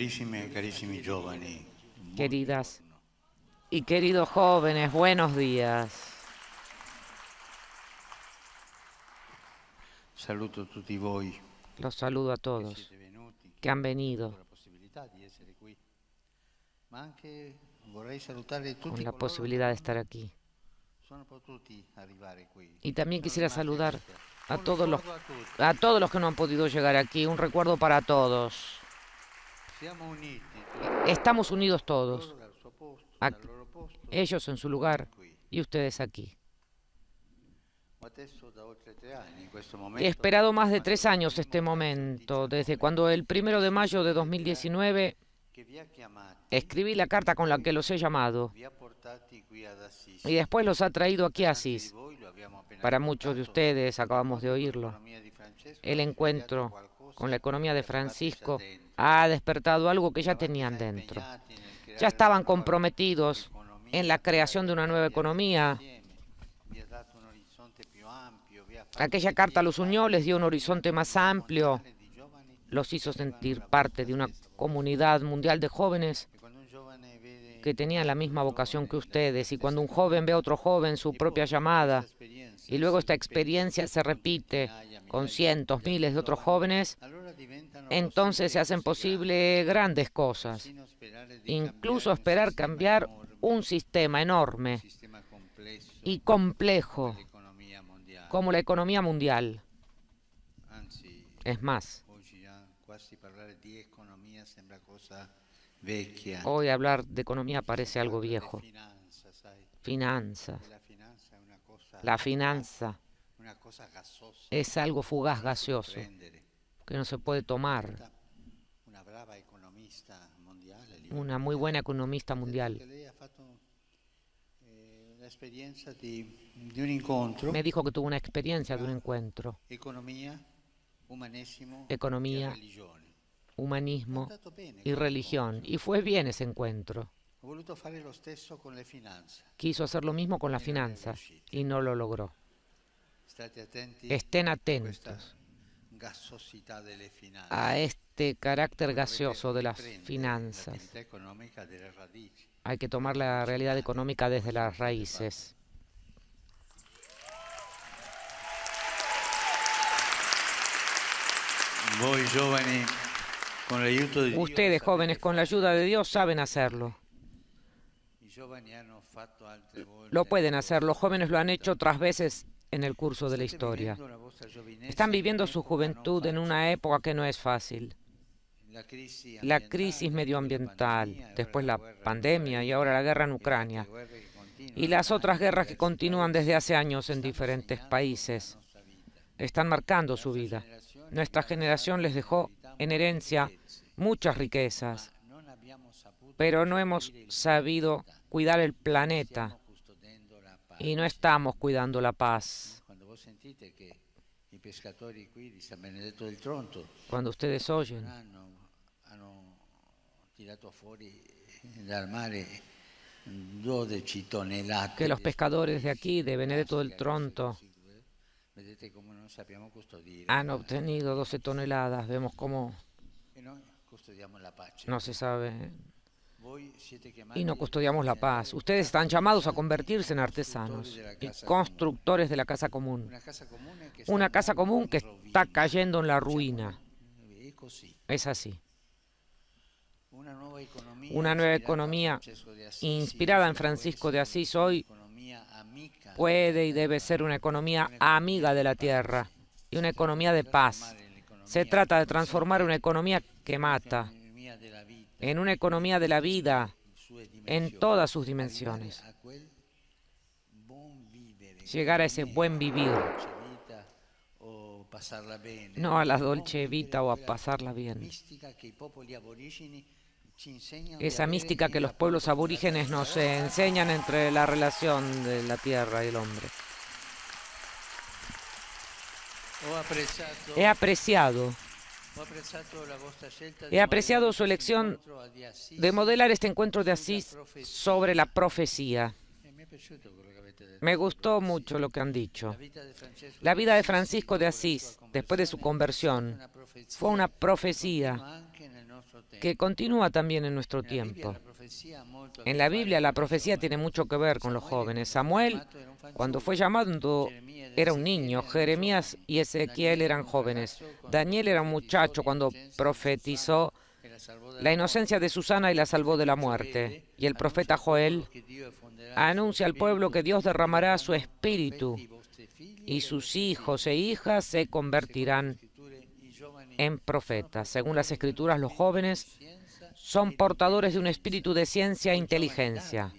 Carissime e carissimi giovani, Queridas buongiorno. y queridos jóvenes, buenos días. Saluto tutti voi Los saludo a che todos siete venuti, que han che avete avuto venido la possibilità di essere qui, ma anche vorrei salutare tutti con la coloro che posibilidad de non estar aquí. sono potuti arrivare qui, Y che también sono quisiera rimasti a saludar casa. a Un todos los, ricordo a tutti, a todos los que no han podido llegar aquí. Un recuerdo para todos. siamo uniti tutti, Estamos unidos loro todos. dal suo posto, dal Ac- loro posto Ellos en su e noi lugar qui. y ustedes aquí. Ho atteso da oltre 3 anni in questo He momento, esperado da más de quando 3 años il este primo maggio del momento, desde 19 cuando el 1 de mayo de scrisse la lettera 2019 che vi ha chiamati escribí la carta e con la poi que los he llamado vi ha portati qui ad y Assisi. después los ha traído aquí Per a tanti di Asís. voi, lo abbiamo appena Para muchos de ricordato, ustedes, acabamos de l'incontro con oírlo, l'economia di Francesco ha el risvegliato encuentro con la qualcosa economía de che avevate già Francisco dentro. ha despertado algo que ya Eravate tenían già dentro. impegnati nel Ya creare una estaban nuova comprometidos en la economia per creación de una nueva l'Italia economía. insieme. Vi ha dato un orizzonte più ampio, vi ha fatto Aquella carta los sentire unió, parte les di dio un una horizonte más comunità amplio, mondiale di giovani los che hizo avevano sentir la parte vostra de una stessa vocazione. comunidad mundial de jóvenes E quando un giovane vede que un tenían la altro misma vocación que giovane nella sua ustedes. Y stessa cuando un joven ve a chiamata, otro joven su e propia poi questa llamada, y esperienza luego si esta ripete experiencia se con repite centinaia, con migliaia cientos, di miles altri de otros giovani, jóvenes, allora diventano entonces se possibili hacen cose grandi, posible grandes cosas. persino sperare di cambiare Incluso un esperar sistema cambiar un enorme, sistema un enorme sistema y complesso come complejo l'economia mondiale. como la economía mundial. Anzi, Es más, oggi già quasi parlare di economia sembra cosa vecchia. hoy hablar de economía Si parece algo parla di viejo. finanza, sai, e Finanzas. la finanza è una cosa La volátil, finanza una cosa gasosa es algo fugaz, che non si può gaseoso, prendere. que no se puede In tomar. realtà una brava economista mondiale a livello Una muy buena mondiale economista mi ha detto mundial che lei ha fatto l'esperienza di un incontro, me dijo que tuvo una experiencia de un encuentro. economia, umanesimo e Economía, religione. È humanismo andato bene y religión. quell'incontro. Y fue bien ese encuentro. Ho voluto fare lo stesso con le finanze Quiso hacer lo mismo con las e non è finanzas riuscito. y no lo logró. State attenti Estén a questa atentos gassosità delle a finanze. este carácter Voi dovete gaseoso de las riprendere finanzas. l'attività economica delle radici, Hay que tomar come la realidad insegnate, económica desde come las state fatto. raíces. Voi giovani, con l'aiuto di Dio, Ustedes, sapete jóvenes, con la ayuda fare. de Dios saben hacerlo. I giovani hanno fatto altre Lo volte nel pueden hacer. corso Los della jóvenes lo han vita. hecho otras veces en el curso de la State historia. vivendo la vostra Están giovinezza in viviendo su un'epoca non juventud en una facile. época que no es fácil. La crisi La crisis ambientale, poi la medioambiental, pandemia, e ora después la la guerra in pandemia y ahora la Ucraina, guerra en e le altre Ucrania. guerre che Y continuano las da otras anni in guerras que diversi continúan desde paesi, hace años en stanno diferentes segnando la países nostra vita. están marcando La su nostra vida. generazione vi Nuestra ha generación lasciato les in dejó eredità en molte herencia ricchezze, muchas ma riquezas, non abbiamo saputo pero no hemos custodire il sabido pianeta, cuidar el non planeta stiamo custodendo la y no pace. estamos cuidando la paz. Quando voi sentite che i pescatori qui di San Benedetto del Tronto Cuando ustedes non oyen hanno tirato fuori dal mare 12 que tonnellate los di pescadores de aquí, de Benedetto del plastica, Tronto, vedete come non sappiamo custodire han obtenido 12 toneladas, vemos cómo e noi custodiamo la pace. no se sabe Voi siete y no chiamati a custodiamos la paz. diventare Ustedes están llamados a artigiani convertirse en e costruttori artesanos della y casa comune. constructores de la casa común. Una casa comune che sta Una casa andando común in que está rovina. cayendo en la Diciamolo, ruina. è così. Es así. Una Una nueva nuova economía inspirata inspirada en Francisco de Asís hoy puede y debe ser una economía amiga de la tierra y una economía de paz. Se trata de transformar una economía que mata en una economía de la vida en todas sus dimensiones. Llegar a ese buen vivir, no a la dolce vita o a pasarla bien. Esa mística que los pueblos aborígenes nos enseñan entre la relación de la tierra y el hombre. He apreciado su elección de modelar este encuentro de Asís sobre la profecía. Me gustó mucho lo que han dicho. La vida de Francisco de Asís, después de su conversión, fue una profecía que continúa también en nuestro tiempo. En la Biblia la profecía tiene mucho que ver con los jóvenes. Samuel, cuando fue llamado, era un niño. Jeremías y Ezequiel eran jóvenes. Daniel era un muchacho cuando profetizó la inocencia de Susana y la salvó de la muerte. Y el profeta Joel anuncia al pueblo que Dios derramará su espíritu y sus hijos e hijas se convertirán en profetas. Según las Escrituras, los jóvenes son portadores de un espíritu de ciencia e inteligencia.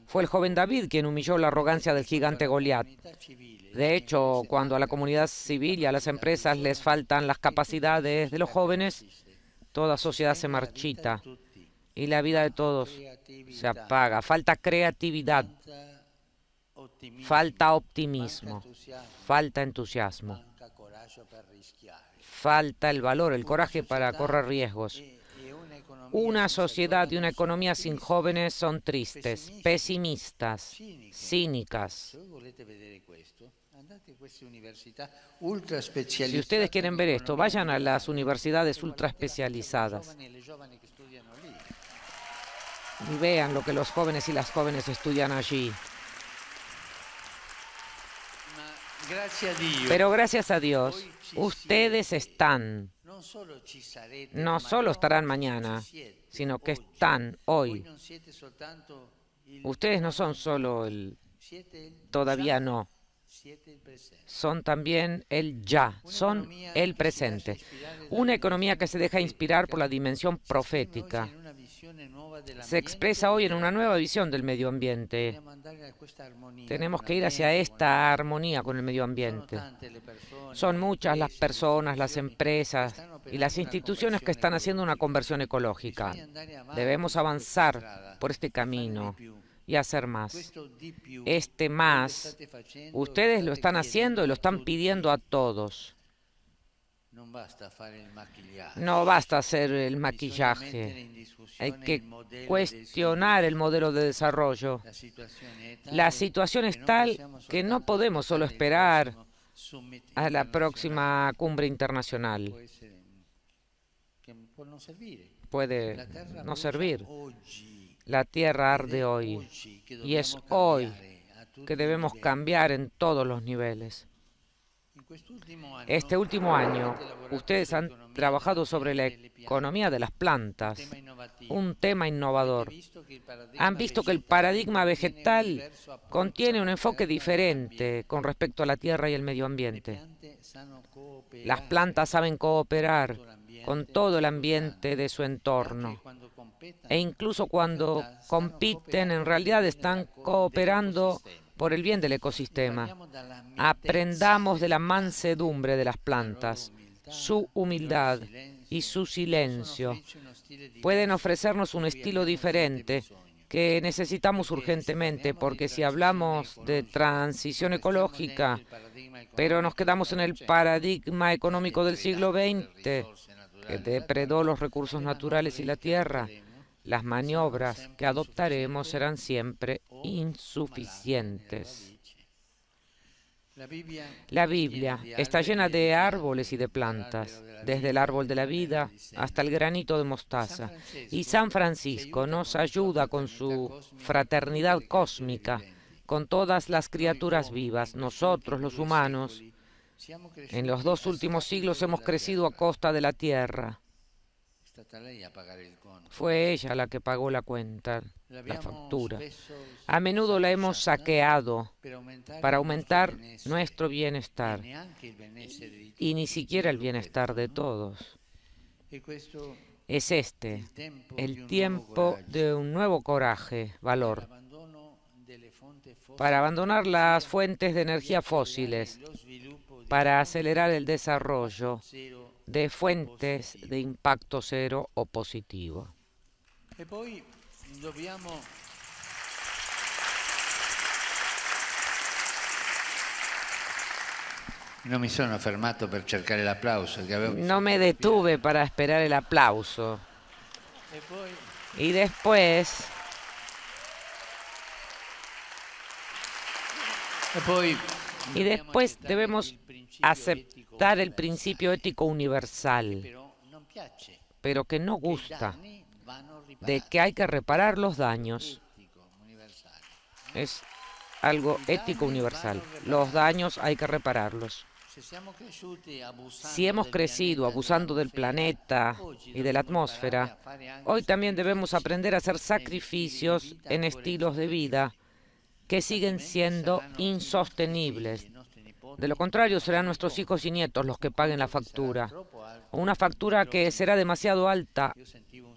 Fue el joven David quien humilló la arrogancia del gigante Goliat. De hecho, cuando a la comunidad civil y a las empresas les faltan las capacidades de los jóvenes, toda sociedad se marchita y la vida de todos se apaga. Falta creatividad, falta optimismo, falta entusiasmo, falta el valor, el coraje para correr riesgos. Una sociedad y una economía sin jóvenes son tristes, pesimistas, cínicas. Si ustedes quieren ver esto, vayan a las universidades ultra especializadas y vean lo que los jóvenes y las jóvenes estudian allí. Pero gracias a Dios, ustedes están. No solo estarán mañana, sino que están hoy. Ustedes no son solo el todavía no. Son también el ya, son el presente. Una economía que se deja inspirar por la dimensión profética. Se expresa hoy en una nueva visión del medio ambiente. Tenemos que ir hacia esta armonía con el medio ambiente. Son muchas las personas, las empresas y las instituciones que están haciendo una conversión ecológica. Debemos avanzar por este camino y hacer más. Este más, ustedes lo están haciendo y lo están pidiendo a todos. No basta hacer el maquillaje. Hay que cuestionar el modelo de desarrollo. La situación es tal que no podemos solo esperar a la próxima cumbre internacional. Puede no servir. La tierra arde hoy y es hoy que debemos cambiar en todos los niveles. Este último año, ustedes han trabajado sobre la economía de las plantas, un tema innovador. Han visto que el paradigma vegetal contiene un enfoque diferente con respecto a la tierra y el medio ambiente. Las plantas saben cooperar con todo el ambiente de su entorno. E incluso cuando compiten, en realidad están cooperando por el bien del ecosistema. Aprendamos de la mansedumbre de las plantas, su humildad y su silencio. Pueden ofrecernos un estilo diferente que necesitamos urgentemente, porque si hablamos de transición ecológica, pero nos quedamos en el paradigma económico del siglo XX, que depredó los recursos naturales y la tierra, las maniobras que adoptaremos serán siempre insuficientes. La Biblia está llena de árboles y de plantas, desde el árbol de la vida hasta el granito de mostaza. Y San Francisco nos ayuda con su fraternidad cósmica, con todas las criaturas vivas. Nosotros, los humanos, en los 2 últimos siglos hemos crecido a costa de la tierra. Fue ella la que pagó la cuenta, la factura. A menudo la hemos saqueado para aumentar nuestro bienestar y ni siquiera el bienestar de todos. Es este el tiempo de un nuevo coraje, valor, para abandonar las fuentes de energía fósiles, para acelerar el desarrollo de fuentes de impacto cero o positivo. No me detuve para esperar el aplauso. Y después debemos aceptar el principio ético universal. pero que no gusta de que hay que reparar los daños. Es algo ético universal. Los daños hay que repararlos. Si hemos crecido abusando del planeta y de la atmósfera, hoy también debemos aprender a hacer sacrificios en estilos de vida que siguen siendo insostenibles. De lo contrario, serán nuestros hijos y nietos los que paguen la factura. Una factura que será demasiado alta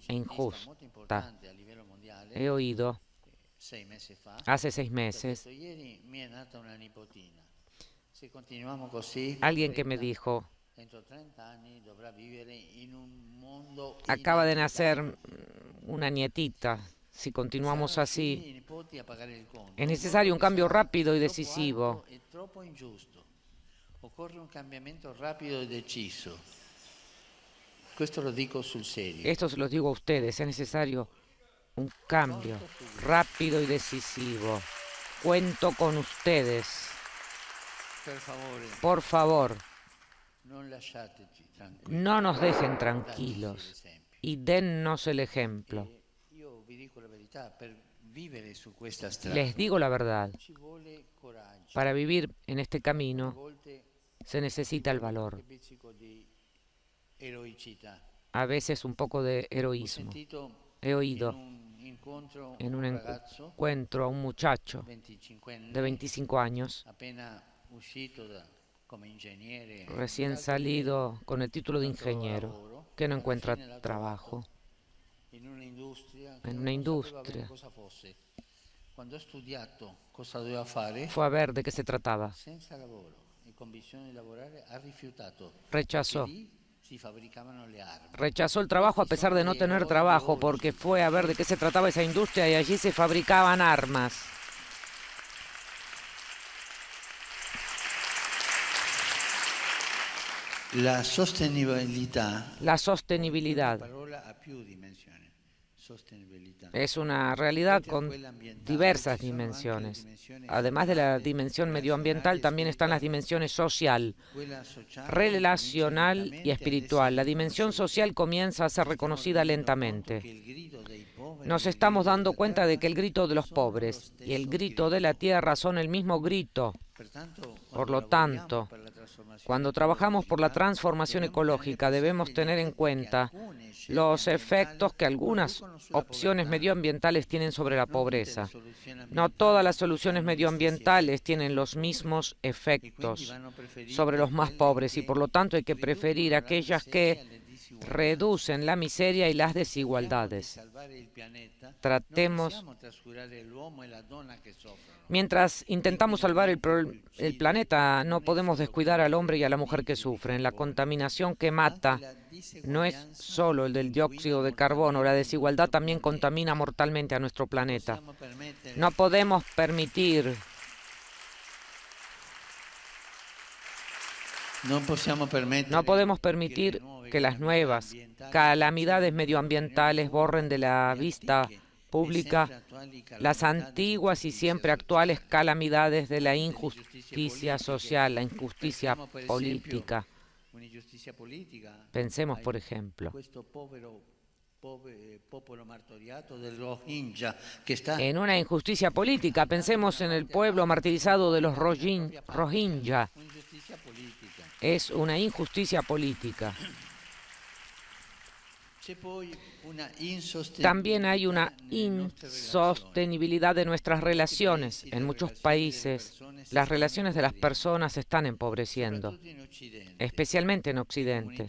e injusta. He oído hace 6 meses alguien que me dijo: acaba de nacer una nietita. Si continuamos así, es necesario un cambio rápido y decisivo. Esto se lo digo a ustedes, es necesario un cambio rápido y decisivo. Cuento con ustedes. Por favor, no nos dejen tranquilos y dennos el ejemplo. Les digo la verdad, para vivir en este camino se necesita el valor, a veces un poco de heroísmo. He oído en un encuentro a un muchacho de 25 años, recién salido con el título de ingeniero, que no encuentra trabajo en una industria. Fue a ver de qué se trataba. Rechazó el trabajo a pesar de no tener trabajo, porque fue a ver de qué se trataba esa industria y allí se fabricaban armas. La sostenibilidad es una realidad con diversas dimensiones. Además de la dimensión medioambiental, también están las dimensiones social, relacional y espiritual. La dimensión social comienza a ser reconocida lentamente. Nos estamos dando cuenta de que el grito de los pobres y el grito de la tierra son el mismo grito. Por lo tanto, cuando trabajamos por la transformación ecológica, debemos tener en cuenta los efectos que algunas opciones medioambientales tienen sobre la pobreza. No todas las soluciones medioambientales tienen los mismos efectos sobre los más pobres y por lo tanto hay que preferir aquellas que reducen la miseria y las desigualdades. Mientras intentamos salvar el planeta, no podemos descuidar al hombre y a la mujer que sufren. La contaminación que mata no es solo el del dióxido de carbono, la desigualdad también contamina mortalmente a nuestro planeta. No podemos permitir que las nuevas calamidades medioambientales borren de la vista pública las antiguas y siempre actuales calamidades de la injusticia social, la injusticia política. Pensemos, por ejemplo, en una injusticia política. Pensemos en el pueblo martirizado de los Rohingya. Es una injusticia política. También hay una insostenibilidad de nuestras relaciones. En muchos países, las relaciones de las personas se están empobreciendo, especialmente en Occidente.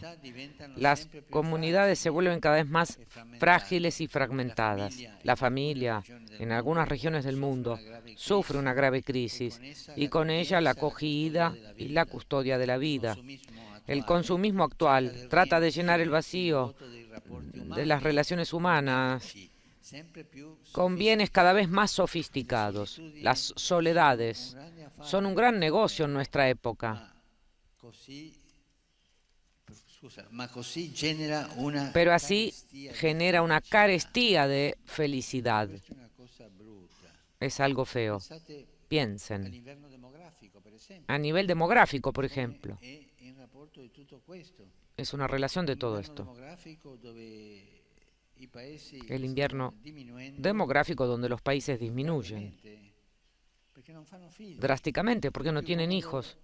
Las comunidades se vuelven cada vez más frágiles y fragmentadas. La familia, en algunas regiones del mundo, sufre una grave crisis y con ella la acogida y la custodia de la vida. El consumismo actual trata de llenar el vacío de las relaciones humanas con bienes cada vez más sofisticados. Las soledades son un gran negocio en nuestra época. Pero así genera una carestía de felicidad. Es algo feo. Piensen. A nivel demográfico, por ejemplo. Es una relación de todo esto. El invierno demográfico donde los países disminuyen drásticamente porque no tienen hijos.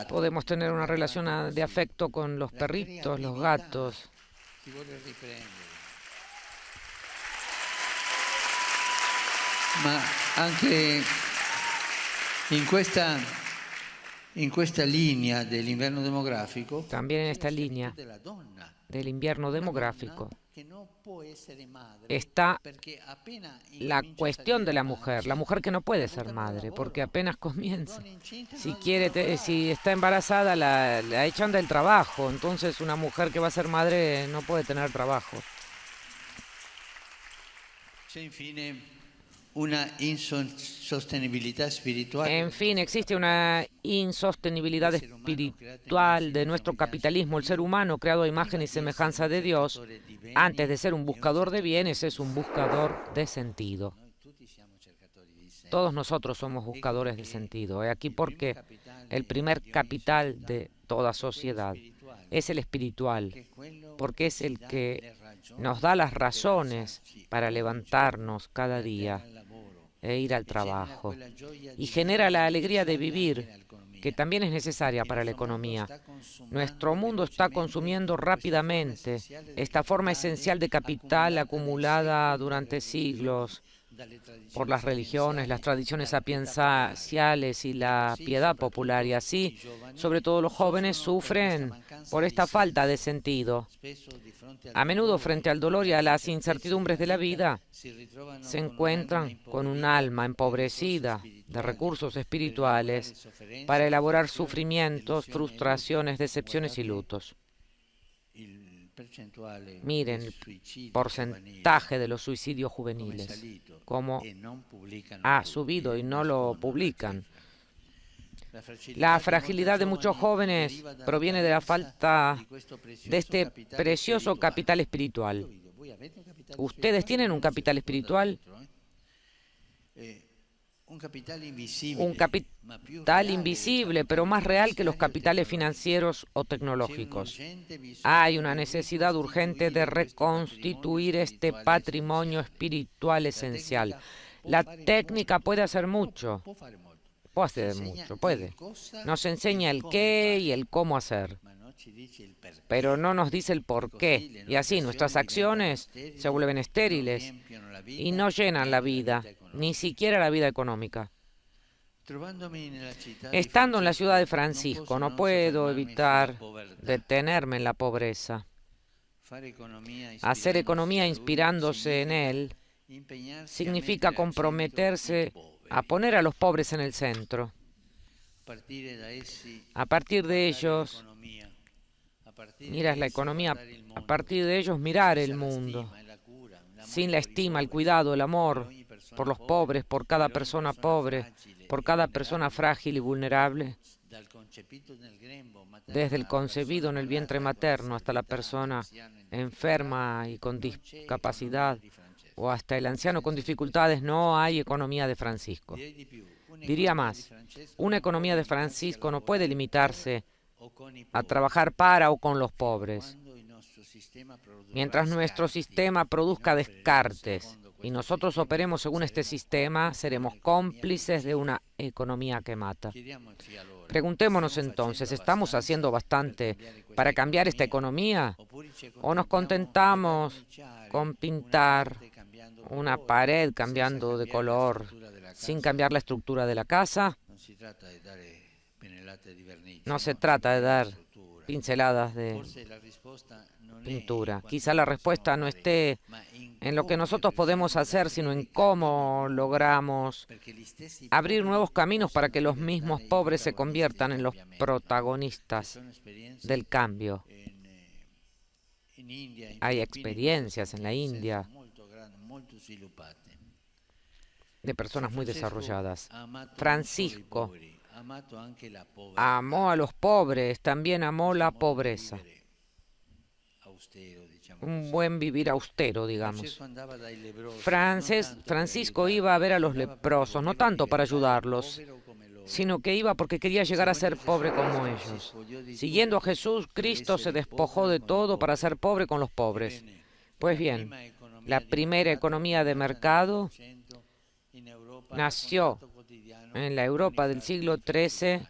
Podemos tener una relación de afecto con los perritos, los gatos. Ma anche in questa linea dell'inverno demografico, también en esta línea del invierno demográfico está la cuestión de la mujer que no puede ser madre, porque apenas comienza. Si está embarazada, la echan del trabajo, entonces una mujer que va a ser madre no puede tener trabajo. En fin, existe una insostenibilidad espiritual de nuestro capitalismo. El ser humano, creado a imagen y semejanza de Dios, antes de ser un buscador de bienes, es un buscador de sentido. Todos nosotros somos buscadores de sentido. Y aquí porque el primer capital de toda sociedad es el espiritual, porque es el que nos da las razones para levantarnos cada día e ir al trabajo, y genera la alegría de vivir, que también es necesaria para la economía. Nuestro mundo está consumiendo rápidamente esta forma esencial de capital acumulada durante siglos por las religiones, las tradiciones sapienciales y la piedad popular, y así, sobre todo los jóvenes, sufren por esta falta de sentido. A menudo, frente al dolor y a las incertidumbres de la vida, se encuentran con un alma empobrecida de recursos espirituales para elaborar sufrimientos, frustraciones, decepciones y lutos. Miren el porcentaje de los suicidios juveniles, cómo ha subido y no lo publican. La fragilidad de muchos jóvenes proviene de la falta de este precioso capital espiritual. ¿Ustedes tienen un capital espiritual? Un capital invisible, pero más real que los capitales financieros o tecnológicos. Hay una necesidad urgente de reconstituir este patrimonio espiritual esencial. La técnica puede hacer mucho. Puede. Nos enseña el qué y el cómo hacer, pero no nos dice el por qué. Y así nuestras acciones se vuelven estériles y no llenan la vida, ni siquiera la vida económica. Estando en la ciudad de Francisco, no puedo evitar detenerme en la pobreza. Hacer economía inspirándose en él significa comprometerse a poner a los pobres en el centro. A partir de ellos, miras la economía, a partir de ellos mirar el mundo, sin la estima, el cuidado, el amor por los pobres, por cada persona pobre, por cada persona frágil y vulnerable, desde el concebido en el vientre materno hasta la persona enferma y con discapacidad, o hasta el anciano con dificultades. No hay economía de Francisco. Diría más, una economía de Francisco no puede limitarse a trabajar para o con los pobres. Mientras nuestro sistema produzca descartes y nosotros operemos según este sistema, seremos cómplices de una economía que mata. Preguntémonos entonces, ¿estamos haciendo bastante para cambiar esta economía? ¿O nos contentamos con pintar una pared cambiando de color sin cambiar la estructura de la casa? No se trata de dar pinceladas de pintura. Quizá la respuesta no esté en lo que nosotros podemos hacer, sino en cómo logramos abrir nuevos caminos para que los mismos pobres se conviertan en los protagonistas del cambio. Hay experiencias en la India de personas muy desarrolladas. Francisco amó a los pobres, también amó la pobreza. Un buen vivir austero, digamos. Francisco iba a ver a los leprosos, no tanto para ayudarlos, sino que iba porque quería llegar a ser pobre como ellos. Siguiendo a Jesús, Cristo se despojó de todo para ser pobre con los pobres. Pues bien, la primera economía de mercado nació en la Europa del siglo XIII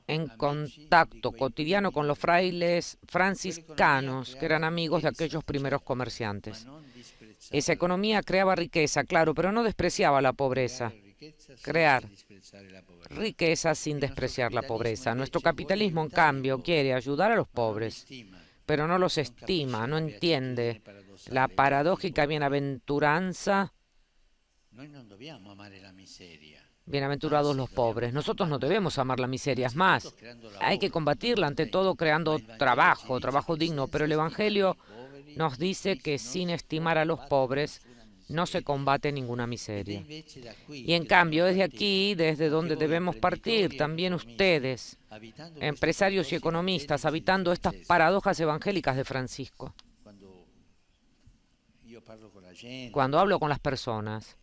en contacto cotidiano con los frailes franciscanos, que eran amigos de aquellos primeros comerciantes. Esa economía creaba riqueza, claro, pero no despreciaba la pobreza. Crear riqueza sin despreciar la pobreza. Nuestro capitalismo, en cambio, quiere ayudar a los pobres, pero no los estima, no entiende la paradójica bienaventuranza. Bienaventurados los pobres. Nosotros no debemos amar la miseria. Es más, hay que combatirla ante todo creando trabajo digno. Pero el Evangelio nos dice que sin estimar a los pobres no se combate ninguna miseria. Y en cambio, desde aquí, desde donde debemos partir, también ustedes, empresarios y economistas, habitando estas paradojas evangélicas de Francisco. Cuando hablo con las personas,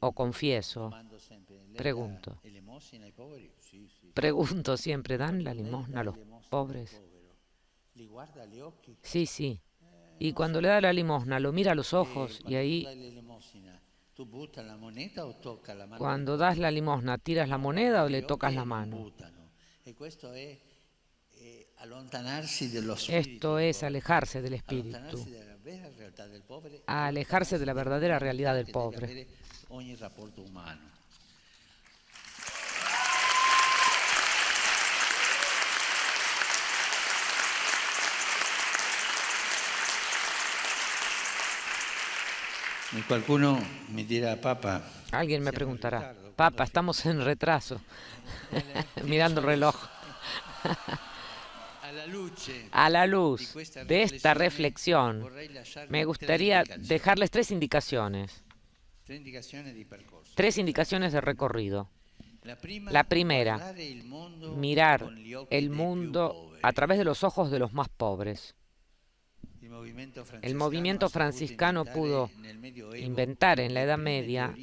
o confieso, pregunto siempre, ¿dan la limosna a los pobres? Sí, sí. Y cuando le da la limosna, lo mira a los ojos y ahí, cuando das la limosna, ¿tiras la moneda o le tocas la mano? Esto es alejarse del espíritu, alejarse de la verdadera realidad del pobre. Alguien me preguntará, Papa, estamos en retraso, mirando el reloj. A la luz de esta reflexión, me gustaría dejarles tres indicaciones de recorrido. La primera, mirar el mundo a través de los ojos de los más pobres. El movimiento franciscano pudo inventar en la Edad Media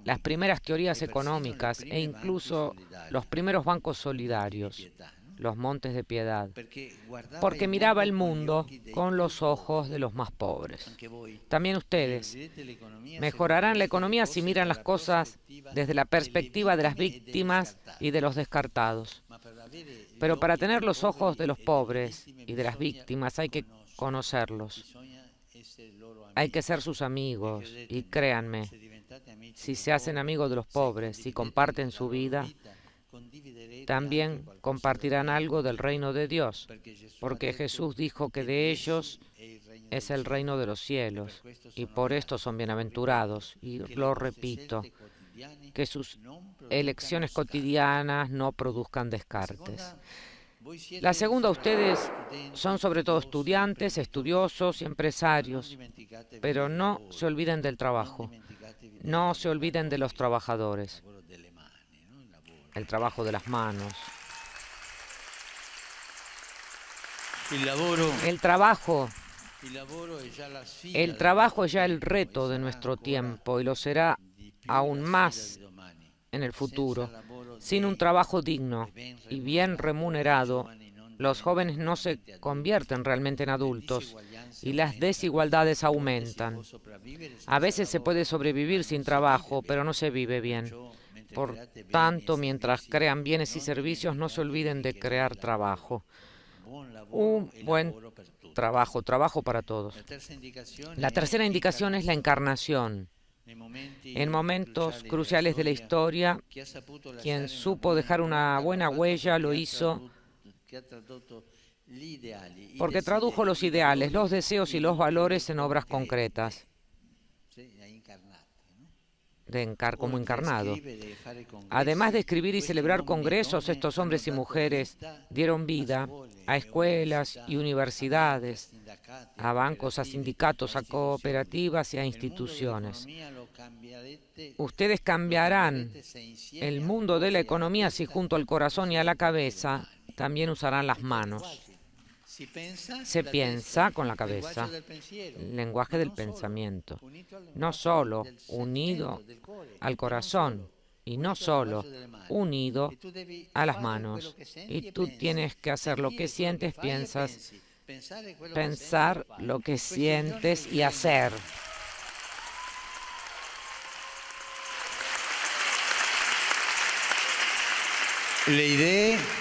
las primeras teorías económicas e incluso los primeros bancos solidarios, los montes de piedad, porque miraba el mundo con los ojos de los más pobres. También ustedes mejorarán la economía si miran las cosas desde la perspectiva de las víctimas y de los descartados. Pero para tener los ojos de los pobres y de las víctimas hay que conocerlos. Hay que ser sus amigos y créanme, si se hacen amigos de los pobres, si comparten su vida, también compartirán algo del reino de Dios, porque Jesús dijo que de ellos es el reino de los cielos, y por esto son bienaventurados. Y lo repito, que sus elecciones cotidianas no produzcan descartes. La segunda, ustedes son sobre todo estudiantes, estudiosos y empresarios, pero no se olviden del trabajo, no se olviden de los trabajadores, el trabajo de las manos. El trabajo es ya el reto de nuestro tiempo y lo será aún más en el futuro. Sin un trabajo digno y bien remunerado, los jóvenes no se convierten realmente en adultos y las desigualdades aumentan. A veces se puede sobrevivir sin trabajo, pero no se vive bien. Por tanto, mientras crean bienes y servicios, no se olviden de crear trabajo. Un buen trabajo para todos. La tercera indicación es la encarnación. En momentos cruciales de la historia, quien supo dejar una buena huella lo hizo porque tradujo los ideales, los deseos y los valores en obras concretas, como encarnado. Además de escribir y celebrar congresos, estos hombres y mujeres dieron vida a escuelas y universidades, a bancos, a sindicatos, a cooperativas y a instituciones. Ustedes cambiarán el mundo de la economía si junto al corazón y a la cabeza también usarán las manos. Se piensa con la cabeza, el lenguaje del pensamiento, no solo unido al corazón y no solo unido a las manos. Y tú tienes que hacer lo que sientes, piensas, pensar lo que sientes y hacer.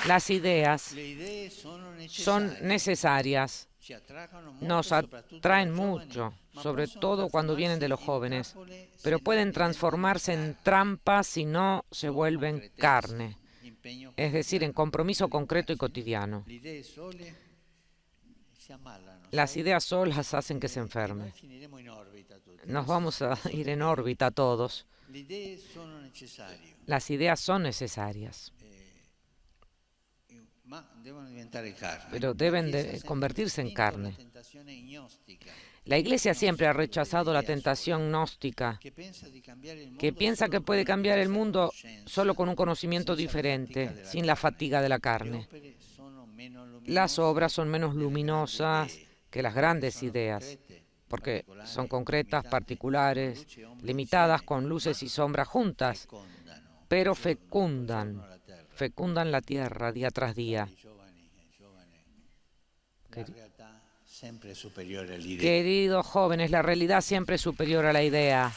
Las ideas son necesarias, nos atraen mucho, sobre todo cuando vienen de los jóvenes, pero pueden transformarse en trampas si no se vuelven carne, es decir, en compromiso concreto y cotidiano. Las ideas solas hacen que se enferme. Nos vamos a ir en órbita todos. Las ideas son necesarias, pero deben de convertirse en carne. La Iglesia siempre ha rechazado la tentación gnóstica, que piensa que puede cambiar el mundo solo con un conocimiento diferente, sin la fatiga de la carne. Las obras son menos luminosas que las grandes ideas, porque son concretas, particulares, limitadas, con luces y sombras juntas, pero fecundan la tierra día tras día. Queridos jóvenes, la realidad siempre es superior a la idea.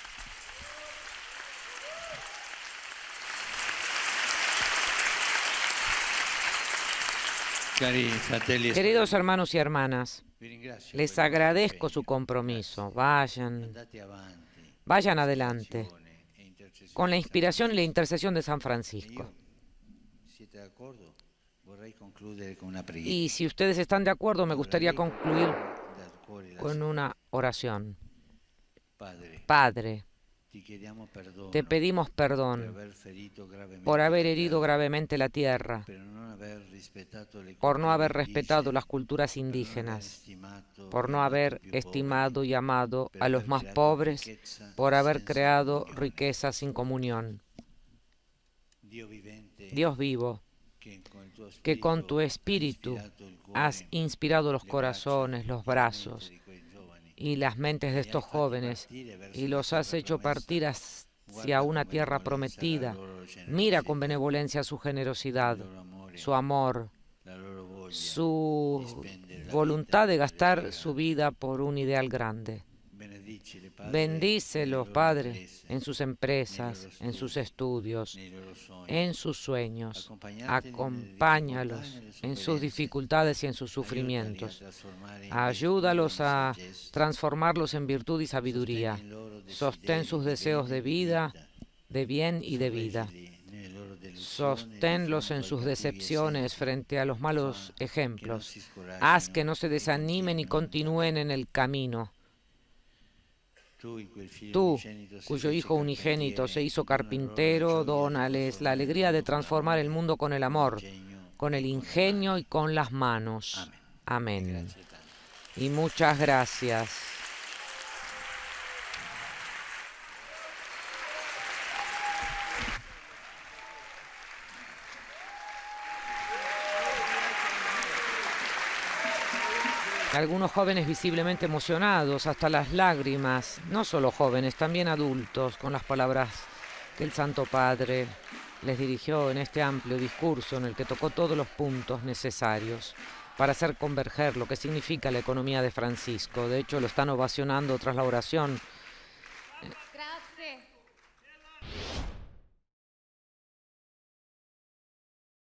Queridos hermanos y hermanas, les agradezco su compromiso. Vayan adelante con la inspiración y la intercesión de San Francisco. Y si ustedes están de acuerdo, me gustaría concluir con una oración. Padre, te pedimos perdón por haber herido gravemente la tierra, por no haber respetado las culturas indígenas, por no haber estimado y amado a los más pobres, por haber creado riquezas sin comunión. Dios vivo, que con tu espíritu has inspirado los corazones, los brazos y las mentes de estos jóvenes y los has hecho partir hacia una tierra prometida. Mira con benevolencia su generosidad, su amor, su voluntad de gastar su vida por un ideal grande. Bendícelos, Padre, en sus empresas, en sus estudios, en sus sueños. Acompáñalos en sus dificultades y en sus sufrimientos. Ayúdalos a transformarlos en virtud y sabiduría. Sostén sus deseos de vida, de bien y de vida. Sosténlos en sus decepciones frente a los malos ejemplos. Haz que no se desanimen y continúen en el camino. Tú, cuyo Hijo unigénito se hizo carpintero, dónales la alegría de transformar el mundo con el amor, con el ingenio y con las manos. Amén. Y muchas gracias. Algunos jóvenes visiblemente emocionados, hasta las lágrimas, no solo jóvenes, también adultos, con las palabras que el Santo Padre les dirigió en este amplio discurso en el que tocó todos los puntos necesarios para hacer converger lo que significa la economía de Francisco. De hecho, lo están ovacionando tras la oración